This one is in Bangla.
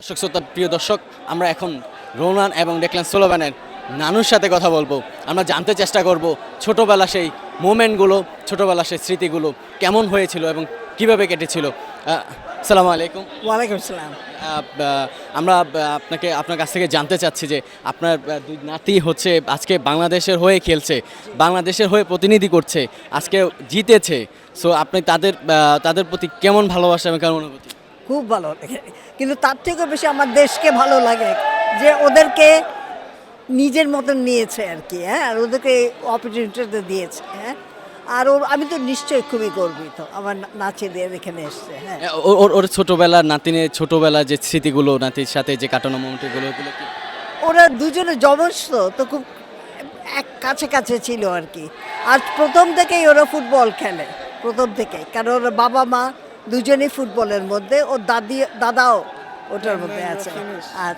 শ্রোতা প্রিয় দর্শক, আমরা এখন রোনান এবং ডেকলান সোলোভানের নানুর সাথে কথা বলবো। আমরা জানতে চেষ্টা করব ছোটোবেলা সেই মোমেন্টগুলো, ছোটোবেলা সেই স্মৃতিগুলো কেমন হয়েছিল এবং কিভাবে কেটেছিল। আসসালামু আলাইকুম। ওয়ালাইকুম আসসালাম। আমরা আপনার কাছ থেকে জানতে চাচ্ছি যে আপনার দুই নাতি হচ্ছে আজকে বাংলাদেশের হয়ে খেলছে, বাংলাদেশের হয়ে প্রতিনিধি করছে, আজকে জিতেছে। সো আপনি তাদের প্রতি কেমন ভালোবাসা এবং কেমন অনুভূতি? খুব ভালো লাগে, কিন্তু তার থেকে বেশি আমার দেশকে ভালো লাগে যে ওদেরকে নিজের মতন নিয়েছে আর কি। হ্যাঁ, আর ওদেরকে অপরচুনিটিটা দিয়েছে। হ্যাঁ, আর আমি তো নিশ্চয়ই খুবই গর্বিত আমার নাতিদের এখানে এসছে। হ্যাঁ, ওর ছোটবেলার নাতিনের ছোটবেলার যে স্মৃতিগুলো, নাতির সাথে যে কাটানো মুহূর্তগুলো, ওগুলো কি? ওরা দুজনে যমজ তো খুব এক কাছে কাছে ছিল আর কি। আর প্রথম থেকেই ওরা ফুটবল খেলে, প্রথম থেকেই, কারণ ওর বাবা মা দুজনেই ফুটবলের মধ্যে, ওর দাদাও ওটার মধ্যে আছে। আর